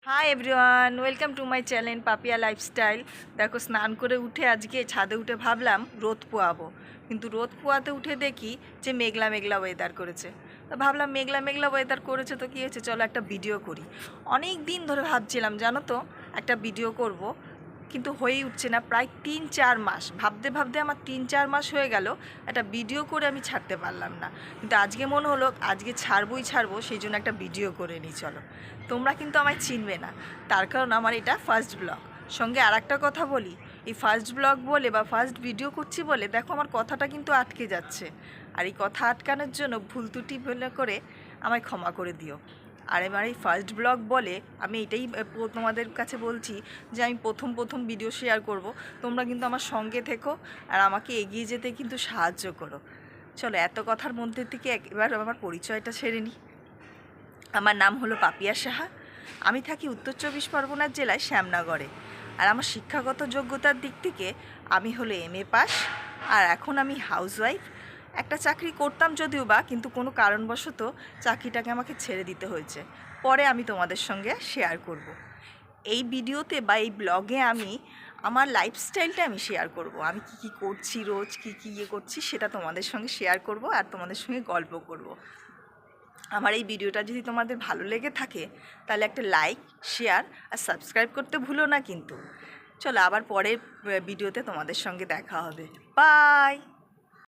High everyone, welcome to my channel Papiya lifestyle. দেখো, স্নান করে উঠে আজকে ছাদে উঠে ভাবলাম রোদ পোয়াবো, কিন্তু রোদ পোয়াতে উঠে দেখি যে মেঘলা মেঘলা ওয়েদার করেছে। তো ভাবলাম মেঘলা মেঘলা ওয়েদার করেছে তো কী হয়েছে, চলো একটা ভিডিও করি। অনেক দিন ধরে ভাবছিলাম জানো তো একটা ভিডিও করব, কিন্তু হয়েই উঠছে না। প্রায় 3-4 মাস ভাবতে ভাবতে আমার 3-4 মাস হয়ে গেল, একটা ভিডিও করে আমি ছাড়তে পারলাম না। কিন্তু আজকে মনে হলো আজকে ছাড়বো, সেই জন্য একটা ভিডিও করে নিই। চলো, তোমরা কিন্তু আমায় চিনবে না, তার কারণ আমার এটা ফার্স্ট ব্লগ। সঙ্গে আর একটা কথা বলি, এই ফার্স্ট ব্লগ বলে বা ফার্স্ট ভিডিও করছি বলে দেখো আমার কথাটা কিন্তু আটকে যাচ্ছে। আর এই কথা আটকানোর জন্য ভুল ত্রুটি করে আমায় ক্ষমা করে দিও। আর এবার এই ফার্স্ট ব্লগ বলে আমি এটাই তোমাদের কাছে বলছি যে আমি প্রথম ভিডিও শেয়ার করব। তোমরা কিন্তু আমার সঙ্গে থেকো আর আমাকে এগিয়ে যেতে কিন্তু সাহায্য করো। চলো, এত কথার মধ্যে থেকে এবার আমার পরিচয়টা সেরে নিই। আমার নাম হলো পাপিয়া সাহা। আমি থাকি উত্তর 24 পরগনার জেলায় শ্যামনগরে। আর আমার শিক্ষাগত যোগ্যতার দিক থেকে আমি হলো MA পাস। আর এখন আমি হাউসওয়াইফ। একটা চাকরি করতাম যদিও বা, কিন্তু কোনো কারণবশত চাকরিটাকে আমাকে ছেড়ে দিতে হয়েছে। পরে আমি তোমাদের সঙ্গে শেয়ার করব। এই ভিডিওতে বা এই ব্লগে আমি আমার লাইফস্টাইলটা আমি শেয়ার করব। আমি কী করছি, রোজ কী করছি সেটা তোমাদের সঙ্গে শেয়ার করব আর তোমাদের সঙ্গে গল্প করব। আমার এই ভিডিওটা যদি তোমাদের ভালো লেগে থাকে তাহলে একটা লাইক, শেয়ার আর সাবস্ক্রাইব করতে ভুলো না কিন্তু। চলো, আবার পরের ভিডিওতে তোমাদের সঙ্গে দেখা হবে। বাই।